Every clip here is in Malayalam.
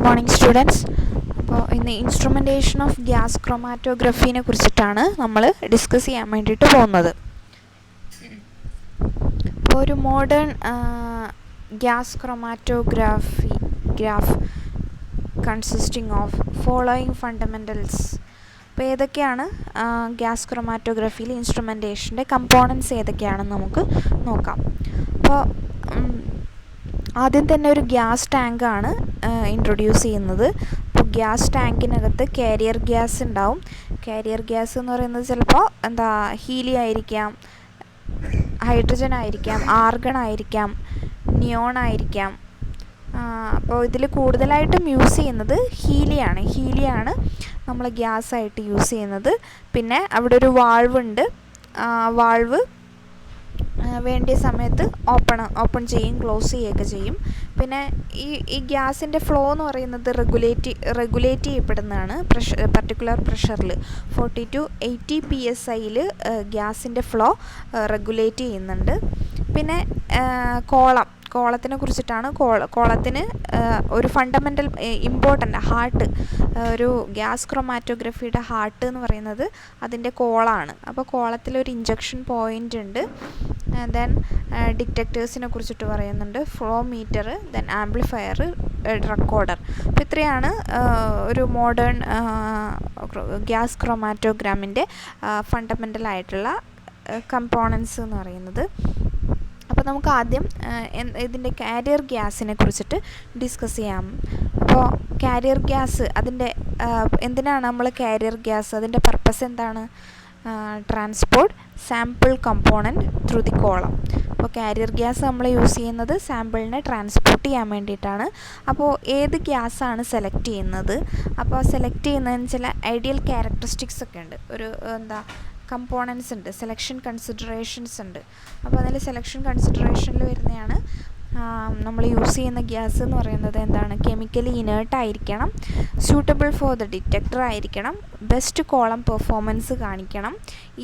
Good morning students. അപ്പോൾ ഇന്ന് ഇൻസ്ട്രുമെൻറ്റേഷൻ ഓഫ് ഗ്യാസ് ക്രൊമാറ്റോഗ്രഫീനെ കുറിച്ചിട്ടാണ് നമ്മൾ ഡിസ്കസ് ചെയ്യാൻ വേണ്ടിയിട്ട് പോകുന്നത്. അപ്പോൾ ഒരു modern gas graph consisting of following fundamentals. അപ്പോൾ ഏതൊക്കെയാണ് ഗ്യാസ് ക്രൊമാറ്റോഗ്രഫിയിൽ ഇൻസ്ട്രുമെൻറ്റേഷൻ്റെ കമ്പോണൻസ് ഏതൊക്കെയാണെന്ന് നമുക്ക് നോക്കാം. അപ്പോൾ ആദ്യം തന്നെ ഒരു ഗ്യാസ് ടാങ്കാണ് ഇൻട്രൊഡ്യൂസ് ചെയ്യുന്നത്. അപ്പോൾ ഗ്യാസ് ടാങ്കിനകത്ത് കാരിയർ ഗ്യാസ് ഉണ്ടാവും. കാരിയർ ഗ്യാസ് എന്ന് പറയുന്നത് ചിലപ്പോൾ ഹീലിയം ആയിരിക്കാം, ഹൈഡ്രജൻ ആയിരിക്കാം, ആർഗൺ ആയിരിക്കാം, നിയോൺ ആയിരിക്കാം. അപ്പോൾ ഇതിൽ കൂടുതലായിട്ടും യൂസ് ചെയ്യുന്നത് ഹീലിയാണ് നമ്മൾ ഗ്യാസ് ആയിട്ട് യൂസ് ചെയ്യുന്നത്. പിന്നെ അവിടെ ഒരു വാൾവ് ഉണ്ട്. വാൾവ് വേണ്ടിയ സമയത്ത് ഓപ്പൺ ചെയ്യും, ക്ലോസ് ചെയ്യുകയൊക്കെ ചെയ്യും. പിന്നെ ഈ ഗ്യാസിൻ്റെ ഫ്ലോ എന്ന് പറയുന്നത് റെഗുലേറ്റ് ചെയ്യപ്പെടുന്നതാണ്. പർട്ടിക്കുലർ പ്രഷറിൽ 40 to 80 PSIയിൽ ഗ്യാസിൻ്റെ ഫ്ലോ റെഗുലേറ്റ് ചെയ്യുന്നുണ്ട്. പിന്നെ കോളത്തിനെ കുറിച്ചിട്ടാണ്. കോളത്തിന് ഒരു ഫണ്ടമെൻ്റൽ ഇമ്പോർട്ടൻ്റ് ഹാർട്ട്, ഒരു ഗ്യാസ് ക്രൊമാറ്റോഗ്രഫിയുടെ ഹാർട്ട് എന്ന് പറയുന്നത് അതിൻ്റെ കോളാണ്. അപ്പോൾ കോളത്തിലൊരു ഇഞ്ചക്ഷൻ പോയിൻ്റ് ഉണ്ട്. ദെൻ ഡിറ്റക്ടേഴ്സിനെ കുറിച്ചിട്ട് പറയുന്നുണ്ട്, flow meter, then amplifier, recorder. അപ്പോൾ ഇത്രയാണ് ഒരു മോഡേൺ ഗ്യാസ് ക്രൊമാറ്റോഗ്രാമിൻ്റെ ഫണ്ടമെൻ്റൽ ആയിട്ടുള്ള കമ്പോണൻസ് എന്ന് പറയുന്നത്. അപ്പോൾ നമുക്ക് ആദ്യം ഇതിൻ്റെ കാരിയർ ഗ്യാസിനെ കുറിച്ചിട്ട് ഡിസ്കസ് ചെയ്യാം. അപ്പോൾ കാരിയർ ഗ്യാസ് എന്തിനാണ് നമ്മൾ കാരിയർ ഗ്യാസ്, അതിൻ്റെ പർപ്പസ് എന്താണ്? Transport sample component through the column. അപ്പോൾ കാരിയർ ഗ്യാസ് നമ്മൾ യൂസ് ചെയ്യുന്നത് സാമ്പിളിനെ ട്രാൻസ്പോർട്ട് ചെയ്യാൻ വേണ്ടിയിട്ടാണ്. അപ്പോൾ ഏത് ഗ്യാസാണ് സെലക്ട് ചെയ്യുന്നത്? അപ്പോൾ സെലക്ട് ചെയ്യുന്നതിന് ചില ഐഡിയൽ ക്യാരക്ടറിസ്റ്റിക്സ് ഒക്കെ ഉണ്ട്. ഒരു കമ്പോണൻസ് ഉണ്ട്, സെലക്ഷൻ കൺസിഡറേഷൻസ് ഉണ്ട്. അപ്പോൾ അതിൽ സെലക്ഷൻ കൺസിഡറേഷനിൽ വരുന്നതാണ് നമ്മൾ യൂസ് ചെയ്യുന്ന ഗ്യാസ് എന്ന് പറയുന്നത് എന്താണ്? കെമിക്കലി ഇനേർട്ട് ആയിരിക്കണം, സ്യൂട്ടബിൾ ഫോർ ദ ഡിറ്റക്ടർ ആയിരിക്കണം, ബെസ്റ്റ് കോളം പെർഫോമൻസ് കാണിക്കണം,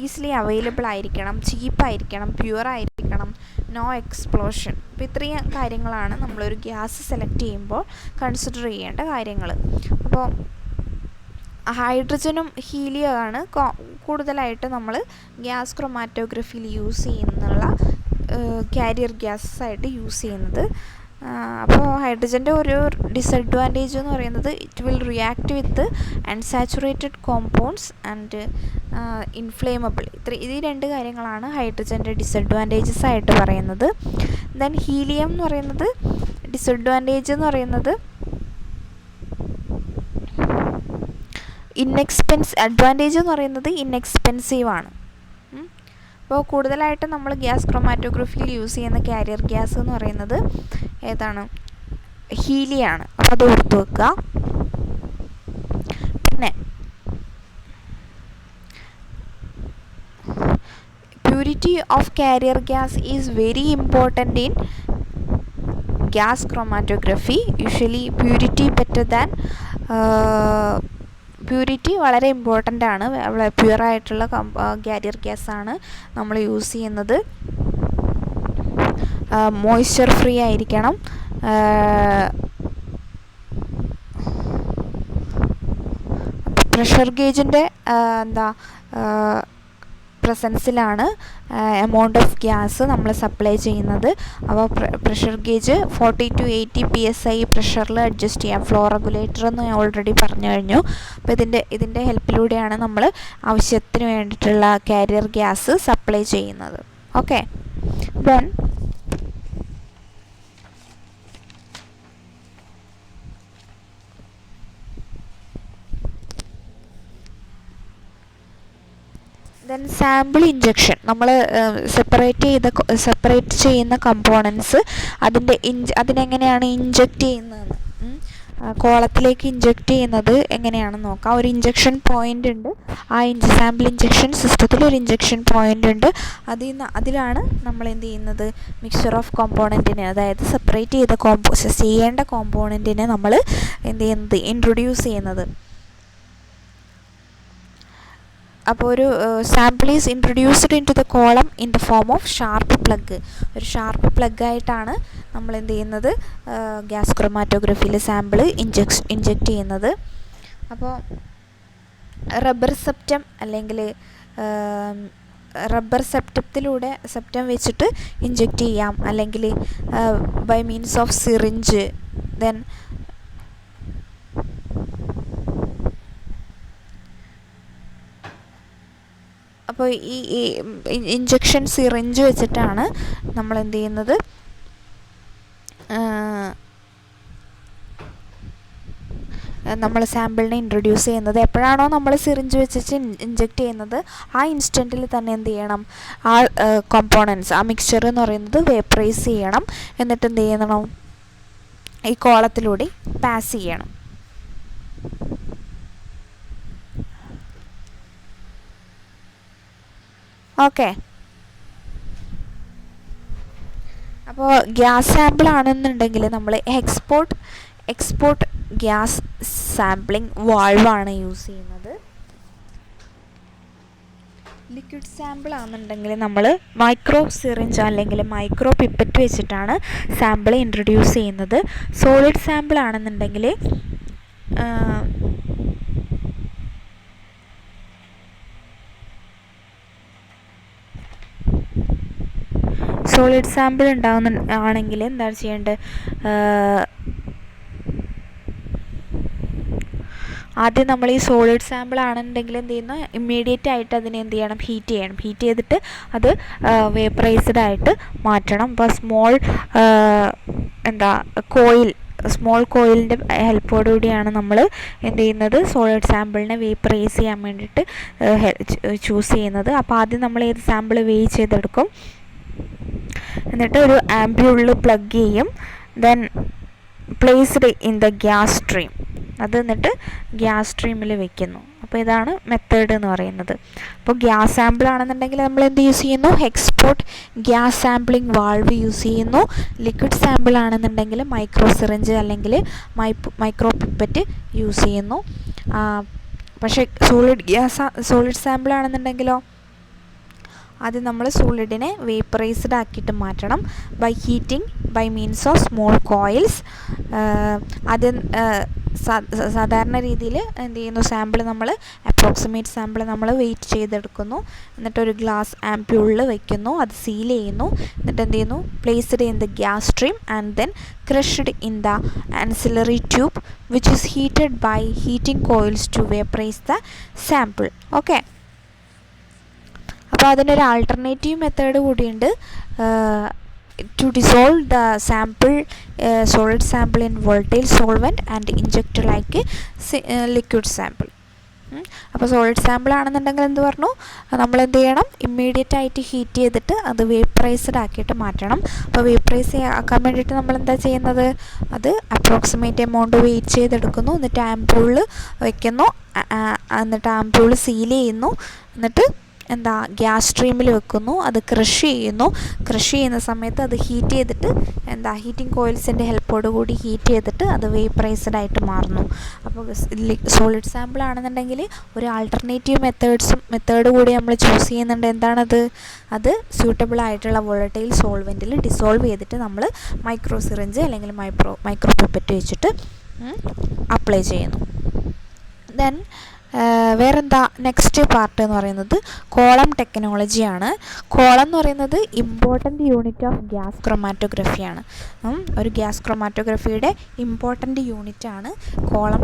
ഈസിലി അവൈലബിൾ ആയിരിക്കണം, ചീപ്പായിരിക്കണം, പ്യുവർ ആയിരിക്കണം, നോ എക്സ്പ്ലോഷൻ. അപ്പോൾ ഇത്രയും കാര്യങ്ങളാണ് നമ്മളൊരു ഗ്യാസ് സെലക്ട് ചെയ്യുമ്പോൾ കൺസിഡർ ചെയ്യേണ്ട കാര്യങ്ങൾ. അപ്പോൾ ഹൈഡ്രജനും ഹീലിയമാണ് കൂടുതലായിട്ട് നമ്മൾ ഗ്യാസ് ക്രൊമാറ്റോഗ്രഫിയിൽ യൂസ് ചെയ്യുന്നുള്ള കാരിയർ ഗ്യാസ് ആയിട്ട് യൂസ് ചെയ്യുന്നത്. അപ്പോൾ ഹൈഡ്രജൻ്റെ ഒരു ഡിസഡ്വാൻറ്റേജ് എന്ന് പറയുന്നത് it will react with unsaturated compounds and inflammable. ഈ രണ്ട് കാര്യങ്ങളാണ് ഹൈഡ്രജൻ്റെ ഡിസഡ്വാൻറ്റേജസ് ആയിട്ട് പറയുന്നത്. ദെൻ ഹീലിയം എന്ന് പറയുന്നത് ഡിസഡ്വാൻറ്റേജ് എന്ന് പറയുന്നത് അഡ്വാൻറ്റേജ് എന്ന് പറയുന്നത് ഇൻഎക്സ്പെൻസീവ് ആണ്. അപ്പോൾ കൂടുതലായിട്ട് നമ്മൾ ഗ്യാസ് ക്രൊമാറ്റോഗ്രഫിയിൽ യൂസ് ചെയ്യുന്ന കാരിയർ ഗ്യാസ് എന്ന് പറയുന്നത് ഏതാണ്? ഹീലിയാണ്. അപ്പോൾ അത് ഓർത്ത് വെക്കുക. പിന്നെ purity of carrier gas is very important in gas chromatography. Usually purity വളരെ ഇമ്പോർട്ടൻ്റ് ആണ്. പ്യുവറായിട്ടുള്ള കാരിയർ ഗ്യാസാണ് നമ്മൾ യൂസ് ചെയ്യുന്നത്. മോയ്സ്ചർ ഫ്രീ ആയിരിക്കണം. പ്രഷർ ഗേജിൻ്റെ പ്രസൻസിലാണ് എമൗണ്ട് ഓഫ് ഗ്യാസ് നമ്മൾ സപ്ലൈ ചെയ്യുന്നത്. അപ്പോൾ പ്രഷർ ഗേജ് 40 to 80 PSI പ്രഷറിൽ അഡ്ജസ്റ്റ് ചെയ്യാം. ഫ്ലോ റെഗുലേറ്റർ എന്ന് ഞാൻ ഓൾറെഡി പറഞ്ഞു കഴിഞ്ഞു. അപ്പോൾ ഇതിൻ്റെ ഹെൽപ്പിലൂടെയാണ് നമ്മൾ ആവശ്യത്തിന് വേണ്ടിയിട്ടുള്ള കാരിയർ ഗ്യാസ് സപ്ലൈ ചെയ്യുന്നത്. Okay, then sample injection. നമ്മൾ സെപ്പറേറ്റ് ചെയ്യുന്ന കമ്പോണൻസ് അതിനെങ്ങനെയാണ് ഇഞ്ചക്റ്റ് ചെയ്യുന്നതെന്ന്, കോളത്തിലേക്ക് ഇഞ്ചക്റ്റ് ചെയ്യുന്നത് എങ്ങനെയാണെന്ന് നോക്കാം. ഒരു ഇഞ്ചക്ഷൻ പോയിൻ്റ് ഉണ്ട്. ആ സാമ്പിൾ ഇഞ്ചക്ഷൻ സിസ്റ്റത്തിൽ ഒരു ഇഞ്ചക്ഷൻ പോയിൻ്റ് ഉണ്ട്. അതിലാണ് നമ്മൾ എന്ത് ചെയ്യുന്നത്? മിക്സ്ചർ ഓഫ് കോമ്പോണൻറ്റിനെ, അതായത് സെപ്പറേറ്റ് ചെയ്യേണ്ട കോമ്പോണൻറ്റിനെ നമ്മൾ എന്ത് ചെയ്യുന്നത്? ഇൻട്രൊഡ്യൂസ് ചെയ്യുന്നത്. അപ്പോൾ ഒരു sample is introduced into the column in the form of sharp plug. ഒരു ഷാർപ്പ് പ്ലഗായിട്ടാണ് നമ്മൾ എന്ത് ചെയ്യുന്നത്, ഗ്യാസ് ക്രൊമാറ്റോഗ്രഫിയിൽ സാമ്പിൾ ഇഞ്ചെക്റ്റ് ചെയ്യുന്നത്. അപ്പോൾ റബ്ബർ സെപ്റ്റം അല്ലെങ്കിൽ റബ്ബർ സെപ്റ്റം വെച്ചിട്ട് ഇഞ്ചെക്റ്റ് ചെയ്യാം, അല്ലെങ്കിൽ by means of syringe. Then അപ്പോൾ ഈ ഇഞ്ചക്ഷൻ സിറിഞ്ച് വെച്ചിട്ടാണ് നമ്മൾ എന്ത് ചെയ്യുന്നത്, നമ്മൾ സാമ്പിളിനെ ഇൻട്രൊഡ്യൂസ് ചെയ്യുന്നത്. എപ്പോഴാണോ നമ്മൾ സിറിഞ്ച് വെച്ചിട്ട് ഇഞ്ചെക്റ്റ് ചെയ്യുന്നത് ആ ഇൻസ്റ്റൻറ്റിൽ തന്നെ എന്ത് ചെയ്യണം, ആ കോമ്പോണൻസ്, ആ മിക്സ്ചർ എന്ന് പറയുന്നത് വേപ്പറൈസ് ചെയ്യണം. എന്നിട്ട് എന്ത് ചെയ്യണം, ഈ കോളത്തിലൂടെ പാസ് ചെയ്യണം. ഓക്കെ. അപ്പോൾ ഗ്യാസ് സാമ്പിൾ ആണെന്നുണ്ടെങ്കിൽ നമ്മൾ എക്സ്പോർട്ട് ഗ്യാസ് സാമ്പിളിംഗ് വാൾവാണ് യൂസ് ചെയ്യുന്നത്. ലിക്വിഡ് സാമ്പിൾ ആണെന്നുണ്ടെങ്കിൽ നമ്മൾ മൈക്രോ സിറിഞ്ച് അല്ലെങ്കിൽ മൈക്രോ പിപ്പറ്റ് വെച്ചിട്ടാണ് സാമ്പിൾ ഇൻട്രൊഡ്യൂസ് ചെയ്യുന്നത്. സോളിഡ് സാമ്പിൾ ആണെന്നുണ്ടെങ്കിൽ സോളിഡ് സാമ്പിൾ ആണെങ്കിൽ എന്താണ് ചെയ്യേണ്ടത്, ആദ്യം നമ്മൾ ഈ സോളിഡ് സാമ്പിൾ ആണെന്നുണ്ടെങ്കിൽ എന്ത് ചെയ്യുന്നു, ഇമ്മീഡിയറ്റ് ആയിട്ട് അതിനെ എന്ത് ചെയ്യണം, ഹീറ്റ് ചെയ്തിട്ട് അത് വേപ്പറൈസ്ഡ് ആയിട്ട് മാറ്റണം. അപ്പോൾ സ്മോൾ കോയിലിൻ്റെ ഹെൽപ്പോടുകൂടിയാണ് നമ്മൾ എന്ത് ചെയ്യുന്നത്, സോളിഡ് സാമ്പിളിനെ വേപ്പറൈസ് ചെയ്യാൻ വേണ്ടിയിട്ട് ചൂസ് ചെയ്യുന്നത്. അപ്പോൾ ആദ്യം നമ്മൾ ഏത് സാമ്പിൾ വെയ് ചെയ്തെടുക്കും, എന്നിട്ട് ഒരു ആംപ്യൂളിൽ പ്ലഗ് ചെയ്യും. Then placed in the gas stream, അത് എന്നിട്ട് ഗ്യാസ് സ്ട്രീമിൽ വെക്കുന്നു. അപ്പോൾ ഇതാണ് മെത്തേഡ് എന്ന് പറയുന്നത്. അപ്പോൾ ഗ്യാസ് സാമ്പിൾ ആണെന്നുണ്ടെങ്കിൽ നമ്മൾ എന്ത് യൂസ് ചെയ്യുന്നു, export gas sampling valve use ചെയ്യുന്നു. ലിക്വിഡ് സാമ്പിൾ ആണെന്നുണ്ടെങ്കിൽ മൈക്രോ സിറിഞ്ച് അല്ലെങ്കിൽ മൈക്രോ പിപ്പറ്റ് യൂസ് ചെയ്യുന്നു. പക്ഷേ സോളിഡ് സാമ്പിൾ ആണെന്നുണ്ടെങ്കിലോ ആദ്യം നമ്മൾ സോളിഡിനെ വേപ്പറൈസ്ഡ് ആക്കിയിട്ട് മാറ്റണം by means of small coils. ആദ്യം സാധാരണ രീതിയിൽ എന്ത് ചെയ്യുന്നു, അപ്രോക്സിമേറ്റ് സാമ്പിൾ നമ്മൾ വെയിറ്റ് ചെയ്തെടുക്കുന്നു. എന്നിട്ടൊരു ഗ്ലാസ് ആംപ്യൂളിൽ വയ്ക്കുന്നു, അത് സീൽ ചെയ്യുന്നു. എന്നിട്ട് എന്ത് ചെയ്യുന്നു, placed in the gas stream and then crushed in the ancillary tube which is heated by heating coils to vaporize the sample. Okay. അപ്പോൾ അതിനൊരു ആൾട്ടർനേറ്റീവ് മെത്തേഡ് കൂടിയുണ്ട്. To dissolve the solid sample in volatile solvent and inject like liquid sample. അപ്പോൾ സോളിഡ് സാമ്പിൾ ആണെന്നുണ്ടെങ്കിൽ എന്ത് പറഞ്ഞു, നമ്മൾ എന്ത് ചെയ്യണം, ഇമ്മീഡിയറ്റ് ആയിട്ട് ഹീറ്റ് ചെയ്തിട്ട് അത് വേപ്പറൈസ്ഡ് ആക്കിയിട്ട് മാറ്റണം. അപ്പോൾ വേപ്പറൈസ് ആക്കാൻ വേണ്ടിയിട്ട് നമ്മൾ എന്താ ചെയ്യുന്നത്, അത് അപ്രോക്സിമേറ്റ് എമൗണ്ട് വെയിറ്റ് ചെയ്തെടുക്കുന്നു. എന്നിട്ട് ആംപ്യൂളിൽ വയ്ക്കുന്നു, എന്നിട്ട് ആംപ്യൂൾ സീൽ ചെയ്യുന്നു. എന്നിട്ട് ഗ്യാസ് സ്ട്രീമിൽ വെക്കുന്നു, അത് ക്രഷ് ചെയ്യുന്ന സമയത്ത് അത് ഹീറ്റ് ചെയ്തിട്ട് ഹീറ്റിംഗ് കോയിൽസിൻ്റെ ഹെൽപ്പോട് കൂടി ഹീറ്റ് ചെയ്തിട്ട് അത് വേപ്പറൈസ്ഡ് ആയിട്ട് മാറുന്നു. അപ്പോൾ സോളിഡ് സാമ്പിൾ ആണെന്നുണ്ടെങ്കിൽ ഒരു ആൾട്ടർനേറ്റീവ് മെത്തേഡ് കൂടി നമ്മൾ ചൂസ് ചെയ്യുന്നുണ്ട്. എന്താണത്, അത് സ്യൂട്ടബിൾ ആയിട്ടുള്ള വോളറ്റൈൽ സോൾവെൻറ്റിൽ ഡിസോൾവ് ചെയ്തിട്ട് നമ്മൾ മൈക്രോ സിറിഞ്ച് അല്ലെങ്കിൽ മൈക്രോ പിപ്പറ്റ് വെച്ചിട്ട് അപ്ലൈ ചെയ്യുന്നു. ദെൻ വേറെന്താ നെക്സ്റ്റ് പാർട്ട് എന്ന് പറയുന്നത് കോളം ടെക്നോളജിയാണ്. കോളം എന്ന് പറയുന്നത് ഇമ്പോർട്ടൻ്റ് യൂണിറ്റ് ഓഫ് ഗ്യാസ് ക്രൊമാറ്റോഗ്രഫിയാണ്. ഒരു ഗ്യാസ് ക്രൊമാറ്റോഗ്രഫിയുടെ ഇമ്പോർട്ടൻ്റ് യൂണിറ്റാണ് കോളം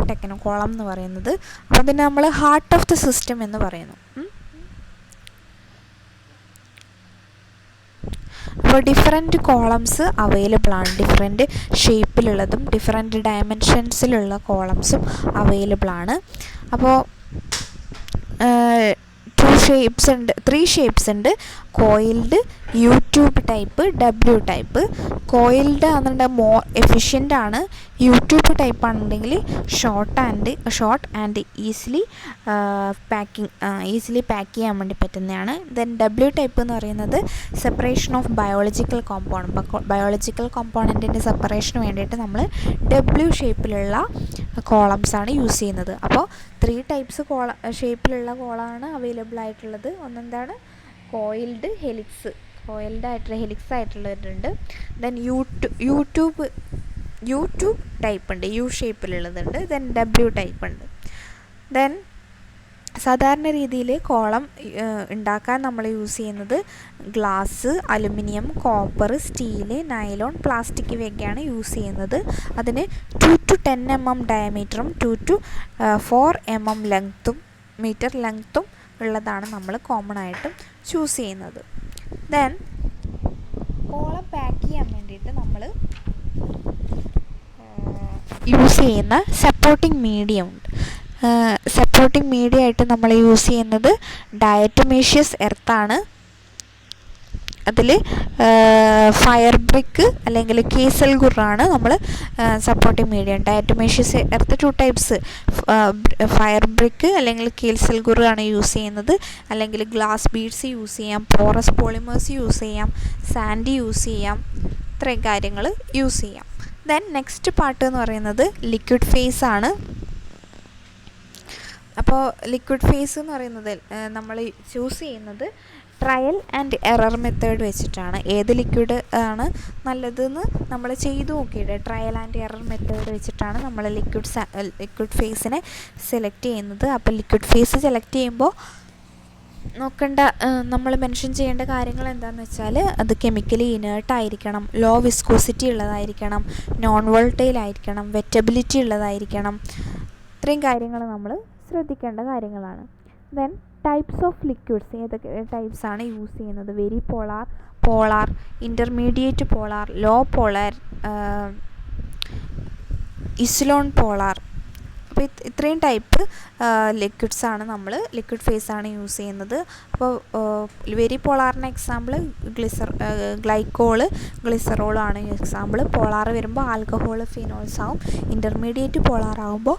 എന്ന് പറയുന്നത്. അപ്പോൾ അതിനെ നമ്മൾ ഹാർട്ട് ഓഫ് ദ സിസ്റ്റം എന്ന് പറയുന്നു. അപ്പോൾ ഡിഫറെൻറ്റ് കോളംസ് അവൈലബിൾ ആണ്. ഡിഫറെൻറ്റ് ഷേപ്പിലുള്ളതും ഡിഫറെൻറ്റ് ഡയമെൻഷൻസിലുള്ള കോളംസും അവൈലബിൾ ആണ്. അപ്പോൾ 3 ഷേപ്സ് ഉണ്ട്. Coiled, U tube type, W type. Coiled ആണെന്നുണ്ടെങ്കിൽ മോർ എഫിഷ്യൻ്റ് ആണ്. യു ട്യൂബ് ടൈപ്പ് ആണെന്നുണ്ടെങ്കിൽ ഷോർട്ട് ആൻഡ് ഈസിലി പാക്ക് ചെയ്യാൻ വേണ്ടി പറ്റുന്നതാണ്. ദെൻ ഡബ്ല്യു ടൈപ്പ് എന്ന് പറയുന്നത് സെപ്പറേഷൻ ഓഫ് ബയോളജിക്കൽ കോമ്പോണൻറ്റിൻ്റെ സെപ്പറേഷന് വേണ്ടിയിട്ട് നമ്മൾ ഡബ്ല്യു ഷേപ്പിലുള്ള കോളംസ് ആണ് യൂസ് ചെയ്യുന്നത്. അപ്പോൾ 3 ടൈപ്സ് ഷേപ്പിലുള്ള കോളമാണ് അവൈലബിൾ ആയിട്ടുള്ളത്. ഒന്നെന്താണ് കോയിൽഡ് ആയിട്ടുള്ള ഹെലിക്സ് ആയിട്ടുള്ളവരുണ്ട്. ദെൻ യു ടൈപ്പ് ഉണ്ട്, യു ഷേപ്പിലുള്ളതുണ്ട്. ദെൻ W ടൈപ്പ് ഉണ്ട്. ദെൻ സാധാരണ രീതിയിൽ കോളം ഉണ്ടാക്കാൻ നമ്മൾ യൂസ് ചെയ്യുന്നത് glass, aluminium, copper, steel, nylon, plastic ഇവയൊക്കെയാണ് യൂസ് ചെയ്യുന്നത്. അതിന് 2 to 10 mm ഡയമീറ്ററും 2 to 4 mm മീറ്റർ ലെങ്ത്തും ഉള്ളതാണ് നമ്മൾ കോമൺ ആയിട്ടും ചൂസ് ചെയ്യുന്നത്. ദെൻ കോളം പാക്ക് ചെയ്യാൻ വേണ്ടിയിട്ട് നമ്മൾ യൂസ് ചെയ്യുന്ന സപ്പോർട്ടിംഗ് മീഡിയം ഉണ്ട്. സപ്പോർട്ടിംഗ് മീഡിയ ആയിട്ട് നമ്മൾ യൂസ് ചെയ്യുന്നത് ഡയറ്റോമേഷ്യസ് എർത്താണ്. അതിൽ ഫയർ ബ്രിക്ക് അല്ലെങ്കിൽ കേസൽഗുറാണ് നമ്മൾ supporting medium. Diatomaceous earth 2 types, fire brick അല്ലെങ്കിൽ കേസൽഗുറാണ് യൂസ് ചെയ്യുന്നത്. അല്ലെങ്കിൽ ഗ്ലാസ് ബീഡ്സ് യൂസ് ചെയ്യാം, പോറസ് പോളിമേഴ്സ് യൂസ് ചെയ്യാം, സാൻഡ് യൂസ് ചെയ്യാം, ഇത്രയും കാര്യങ്ങൾ യൂസ് ചെയ്യാം. ദെൻ നെക്സ്റ്റ് പാർട്ട് എന്ന് പറയുന്നത് ലിക്വിഡ് ഫേസ് ആണ്. അപ്പോൾ ലിക്വിഡ് ഫേസ് എന്ന് പറയുന്നത് നമ്മൾ ചൂസ് ചെയ്യുന്നത് ട്രയൽ ആൻഡ് എറർ മെത്തേഡ് വെച്ചിട്ടാണ്. ഏത് ലിക്വിഡ് ആണ് നല്ലതെന്ന് നമ്മൾ ചെയ്തു നോക്കിയിട്ട് ട്രയൽ ആൻഡ് എറർ മെത്തേഡ് വെച്ചിട്ടാണ് നമ്മൾ ലിക്വിഡ് ഫേസിനെ സെലക്ട് ചെയ്യുന്നത്. അപ്പോൾ ലിക്വിഡ് ഫേസ് സെലക്ട് ചെയ്യുമ്പോൾ നമ്മൾ മെൻഷൻ ചെയ്യേണ്ട കാര്യങ്ങൾ എന്താണെന്ന് വെച്ചാൽ അത് കെമിക്കലി ഇനേർട്ട് ആയിരിക്കണം, ലോ വിസ്കോസിറ്റി ഉള്ളതായിരിക്കണം, നോൺ വോൾട്ടൈൽ ആയിരിക്കണം, വെറ്റബിലിറ്റി ഉള്ളതായിരിക്കണം. ഇത്രയും കാര്യങ്ങൾ നമ്മൾ ശ്രദ്ധിക്കേണ്ട കാര്യങ്ങളാണ്. ദെൻ ടൈപ്സ് ഓഫ് ലിക്വിഡ്സ്, ഏതൊക്കെ ടൈപ്സ് ആണ് യൂസ് ചെയ്യുന്നത്? Very polar, intermediate polar, low polar, ഇസ്ലോൺ പോളാർ. അപ്പോൾ ഇത്രയും ടൈപ്പ് ലിക്വിഡ്സ് ആണ് നമ്മൾ ലിക്വിഡ് ഫേസ് ആണ് യൂസ് ചെയ്യുന്നത്. അപ്പോൾ വെരി പോളാറിന് എക്സാമ്പിൾ ഗ്ലൈക്കോള്, ഗ്ലിസറോളാണ് എക്സാമ്പിൾ. പോളാർ വരുമ്പോൾ ആൽക്കഹോൾ, ഫിനോൾസ് ആവും. ഇൻ്റർമീഡിയറ്റ് പോളാർ ആകുമ്പോൾ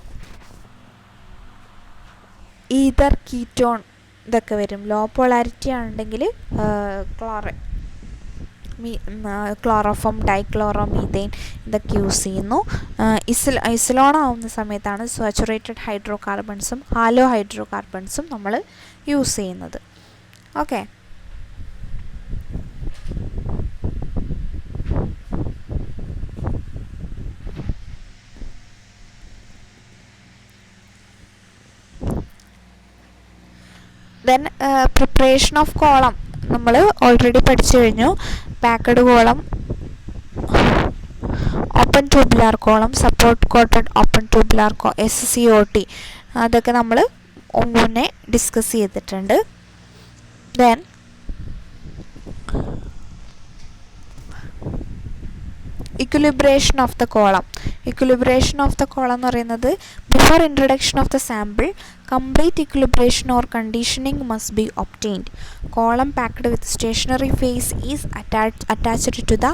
ഈതർ, കീറ്റോൺ ഇതൊക്കെ വരും. ലോ പോളാരിറ്റി ആണെങ്കിൽ ക്ലോറോഫോം, ഡൈക്ലോറോമീഥെയിൻ ഇതൊക്കെ യൂസ് ചെയ്യുന്നു. ഇസ്ലോൺ ആവുന്ന സമയത്താണ് സാച്ചുറേറ്റഡ് ഹൈഡ്രോ കാർബൺസും ഹാലോ ഹൈഡ്രോ കാർബൺസും നമ്മൾ യൂസ് ചെയ്യുന്നത്. Okay, then preparation of column നമ്മൾ ഓൾറെഡി പഠിച്ചു കഴിഞ്ഞു. Packed column, open tubular column, support coated open tubular SCOT, അതൊക്കെ നമ്മൾ മുന്നേ ഡിസ്കസ് ചെയ്തിട്ടുണ്ട്. Then equilibration of the column. Equilibration of the column എന്ന് പറയുന്നത് before introduction of the sample complete equilibration or conditioning must be obtained. Column packed with stationary phase is attached to the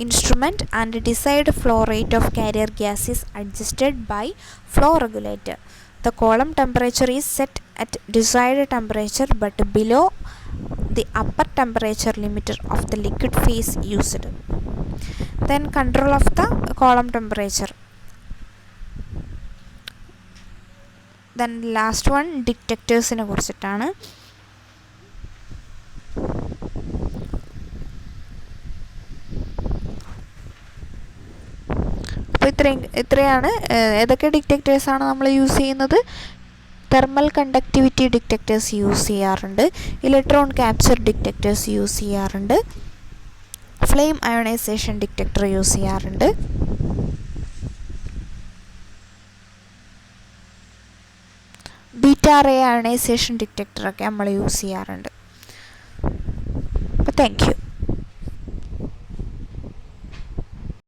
instrument and desired flow rate of carrier gas is adjusted by flow regulator. The column temperature is set at desired temperature but below the upper temperature limit of the liquid phase used. Then control of the column temperature. Then last one ഡിറ്റക്ടേഴ്സിനെ കുറിച്ചിട്ടാണ്. അപ്പോൾ ഇത്രയാണ് ഏതൊക്കെ ഡിറ്റക്ടേഴ്സാണ് നമ്മൾ യൂസ് ചെയ്യുന്നത്. തെർമൽ കണ്ടക്ടിവിറ്റി ഡിറ്റക്ടേഴ്സ് യൂസ് ചെയ്യാറുണ്ട്, ഇലക്ട്രോൺ ക്യാപ്ചർ ഡിറ്റക്ടേഴ്സ് യൂസ് ചെയ്യാറുണ്ട്, ഫ്ലെയിം അയോണൈസേഷൻ ഡിറ്റക്ടർ യൂസ് ചെയ്യാറുണ്ട്. ബീറ്റ റേ അയണൈസേഷൻ ഡിറ്റക്ടറൊക്കെ നമ്മൾ യൂസ് ചെയ്യാറുണ്ട്. അപ്പോൾ താങ്ക് യു.